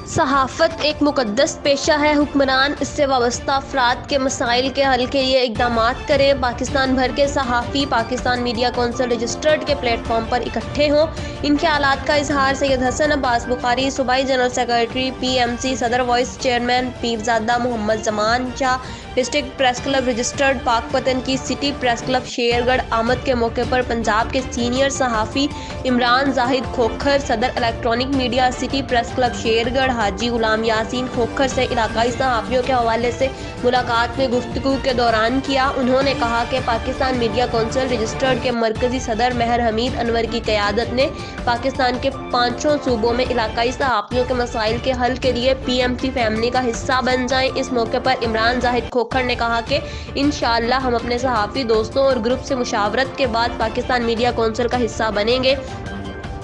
صحافت ایک مقدس پیشہ ہے۔ حکمران اس سے وابستہ افراد کے مسائل کے حل کے لیے اقدامات کریں۔ پاکستان بھر کے صحافی پاکستان میڈیا کونسل رجسٹرڈ کے پلیٹ فارم پر اکٹھے ہوں۔ ان خیالات کا اظہار سید حسن عباس بخاری، صوبائی جنرل سیکرٹری PMC، صدر vice chairman Pirzada Muhammad Zaman Shah, district press club registered Pakpattan کی سٹی پریس کلب شیر گڑھ آمد کے موقع پر پنجاب کے سینئر صحافی عمران زاہد کھوکھر، صدر electronic media city press club شیر گڑھ حاجی غلام یاسین کھوکھر سے علاقائی صحافیوں کے حوالے سے ملاقات میں گفتگو کے دوران کیا۔ انہوں نے کہا کہ پاکستان میڈیا کونسل رجسٹرڈ کے مرکزی صدر مہر حمید انور کی قیادت نے پاکستان کے 5 صوبوں میں علاقائی صحافیوں کے مسائل کے حل کے لیے PMC فیملی کا حصہ بن جائیں۔ اس موقع پر عمران زاہد کھوکھر نے کہا کہ انشاءاللہ ہم اپنے صحافی دوستوں اور گروپ سے مشاورت کے بعد پاکستان میڈیا کونسل کا حصہ بنیں گے۔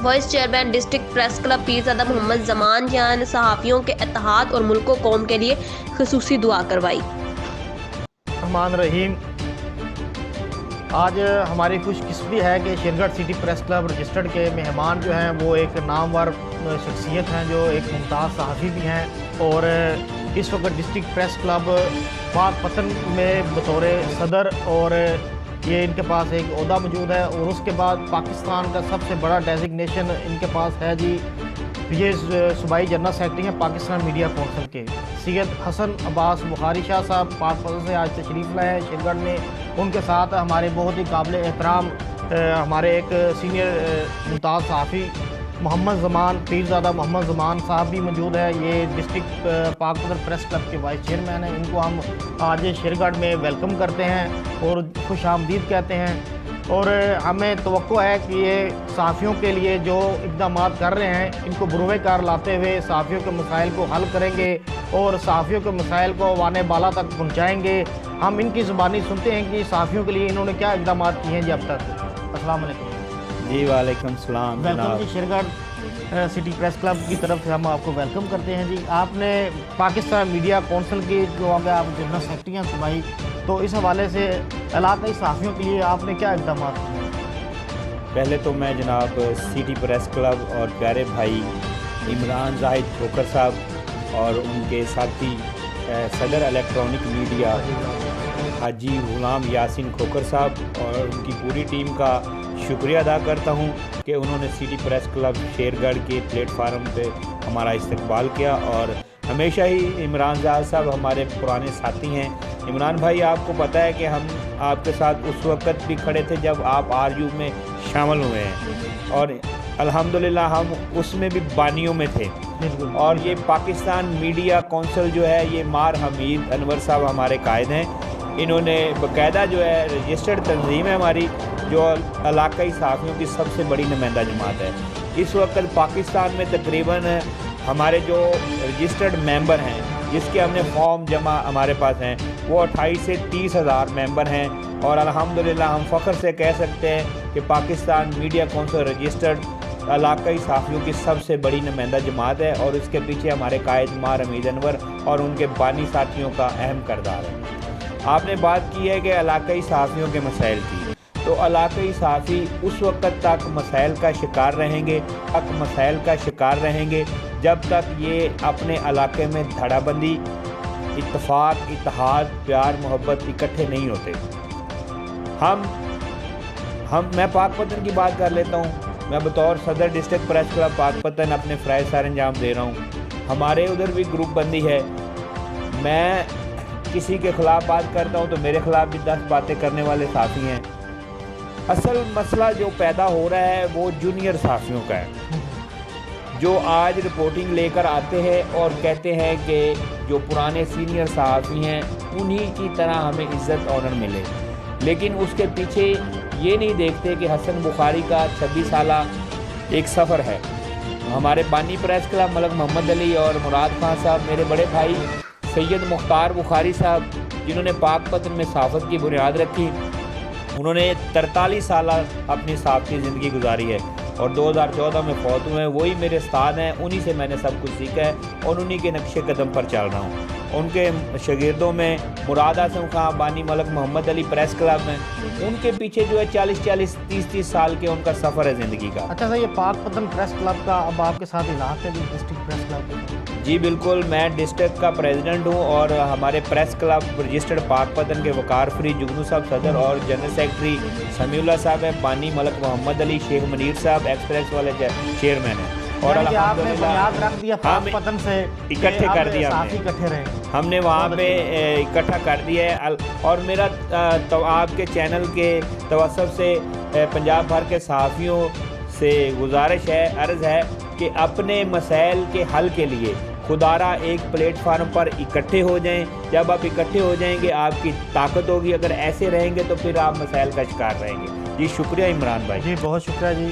Vice chairman district press club Pirzada Muhammad Zaman Shah نے صحافیوں کے اتحاد اور ملک و قوم کے لیے خصوصی دعا کروائی۔ الرحمن الرحیم، آج ہماری خوش قسمتی ہے کہ شیرگڑھ سٹی پریس کلب رجسٹرڈ کے مہمان جو ہیں وہ ایک نامور شخصیت ہیں، جو ایک ممتاز صحافی بھی ہیں، اور اس وقت ڈسٹرکٹ پریس کلب پاکپتن میں بطور صدر اور یہ ان کے پاس ایک عہدہ موجود ہے، اور اس کے بعد پاکستان کا سب سے بڑا ڈیزگنیشن ان کے پاس ہے جی، یہ صوبائی جنرل سیکرٹری ہیں پاکستان میڈیا کونسل کے سید حسن عباس بخاری شاہ صاحب پاکپتن سے آج تشریف لائے ہیں شیرگڑھ میں۔ ان کے ساتھ ہمارے بہت ہی قابل احترام ہمارے ایک سینئر ممتاز صحافی محمد زمان پیرزادہ محمد زمان صاحب بھی موجود ہے۔ یہ ڈسٹرکٹ پاکپتن پریس کلب کے وائس چیئرمین ہیں۔ ان کو ہم آج شیرگڑھ میں ویلکم کرتے ہیں اور خوش آمدید کہتے ہیں، اور ہمیں توقع ہے کہ یہ صحافیوں کے لیے جو اقدامات کر رہے ہیں ان کو بروئے کار لاتے ہوئے صحافیوں کے مسائل کو حل کریں گے اور صحافیوں کے مسائل کو وانے بالا تک پہنچائیں گے۔ ہم ان کی زبانی سنتے ہیں کہ صحافیوں کے لیے انہوں نے کیا اقدامات کیے ہیں جی اب تک۔ السلام علیکم جی۔ وعلیکم السلام ویلکم جی، شیرگڑھ سٹی پریس کلب کی طرف سے ہم آپ کو ویلکم کرتے ہیں جی۔ آپ نے پاکستان میڈیا کونسل کی جو آپ جنرل سیکرٹری ہیں صوبائی، تو اس حوالے سے علاقائی صحافیوں کے لیے آپ نے کیا اقدامات کیے؟ پہلے تو میں جناب سٹی پریس کلب اور پیارے بھائی عمران زاہد کھوکھر صاحب اور ان کے ساتھی صدر الیکٹرانک میڈیا حاجی غلام یاسین کھوکھر صاحب اور ان کی پوری ٹیم کا شکریہ ادا کرتا ہوں کہ انہوں نے سٹی پریس کلب شیر گڑھ کے پلیٹ فارم پہ ہمارا استقبال کیا، اور ہمیشہ ہی عمران زاہد صاحب ہمارے پرانے ساتھی ہیں۔ عمران بھائی، آپ کو پتہ ہے کہ ہم آپ کے ساتھ اس وقت بھی کھڑے تھے جب آپ RU میں شامل ہوئے ہیں، اور الحمدللہ ہم اس میں بھی بانیوں میں تھے۔ اور یہ پاکستان میڈیا کونسل جو ہے، یہ مار حمید انور صاحب ہمارے قائد ہیں۔ انہوں نے باقاعدہ جو ہے رجسٹرڈ تنظیم ہے ہماری، جو علاقائی صحافیوں کی سب سے بڑی نمائندہ جماعت ہے۔ اس وقت پاکستان میں تقریباً ہمارے جو رجسٹرڈ ممبر ہیں، جس کے ہم نے فارم جمع ہمارے پاس ہیں، وہ 28 سے 30 ہزار ممبر ہیں، اور الحمدللہ ہم فخر سے کہہ سکتے ہیں کہ پاکستان میڈیا کونسل رجسٹرڈ علاقائی صحافیوں کی سب سے بڑی نمائندہ جماعت ہے، اور اس کے پیچھے ہمارے قائد مار حمید انور اور ان کے بانی ساتھیوں کا اہم کردار ہے۔ آپ نے بات کی ہے کہ علاقائی صحافیوں کے مسائل کی، تو علاقائی صحافی اس وقت تک مسائل کا شکار رہیں گے جب تک یہ اپنے علاقے میں دھڑا بندی، اتفاق، اتحاد، پیار، محبت اکٹھے نہیں ہوتے۔ میں پاکپتن کی بات کر لیتا ہوں۔ میں بطور صدر ڈسٹرکٹ پریس کلب پاکپتن اپنے فرائض سر انجام دے رہا ہوں۔ ہمارے ادھر بھی گروپ بندی ہے، میں کسی کے خلاف بات کرتا ہوں تو میرے خلاف بھی 10 باتیں کرنے والے صحافی ہیں۔ اصل مسئلہ جو پیدا ہو رہا ہے وہ جونیئر صحافیوں کا ہے، جو آج رپورٹنگ لے کر آتے ہیں اور کہتے ہیں کہ جو پرانے سینئر صحافی ہیں انہی کی طرح ہمیں عزت آنر ملے، لیکن اس کے پیچھے یہ نہیں دیکھتے کہ حسن بخاری کا 26 سالہ ایک سفر ہے۔ ہمارے بانی پریس کلب ملک محمد علی اور مراد خان صاحب، میرے بڑے بھائی سید مختار بخاری صاحب، جنہوں نے پاکپتن میں صحافت کی بنیاد رکھی، انہوں نے 43 سالہ اپنی صحافتی زندگی گزاری ہے اور 2014 میں فوت ہوئے ہیں۔ وہی میرے استاد ہیں، انہی سے میں نے سب کچھ سیکھا ہے اور انہی کے نقش قدم پر چل رہا ہوں۔ ان کے شاگردوں میں مراد اعظم خان، بانی ملک محمد علی پریس کلب میں، ان کے پیچھے جو ہے 30 سال کے ان کا سفر ہے زندگی کا۔ اچھا سر، یہ پاک پتن پریس کلب کا اب آپ کے ساتھ علاقے بھی ڈسٹرکٹ پریس کلب کے؟ جی بالکل، میں ڈسٹرکٹ کا پریزیڈنٹ ہوں اور ہمارے پریس کلب رجسٹرڈ پاک پتن کے وقار فری جگنو صاحب صدر اور جنرل سیکرٹری سمیع اللہ صاحب ہیں، بانی ملک محمد علی، شیخ منیر صاحب ایکسپریس والے چیئرمین ہیں، اور یعنی کہ آپ نے الحمدللہ بنیاد رکھ دیا پاک پتن سے، اکٹھے کر دیا صحافی اکٹھے رہے، ہم نے وہاں پہ اکٹھا کر دیا ہے۔ اور میرا آپ کے چینل کے توسط سے پنجاب بھر کے صحافیوں سے گزارش ہے، عرض ہے کہ اپنے مسائل کے حل کے لیے خدارہ ایک پلیٹ فارم پر اکٹھے ہو جائیں۔ جب آپ اکٹھے ہو جائیں گے آپ کی طاقت ہوگی، اگر ایسے رہیں گے تو پھر آپ مسائل کا شکار رہیں گے۔ جی شکریہ عمران بھائی۔ جی بہت شکریہ جی۔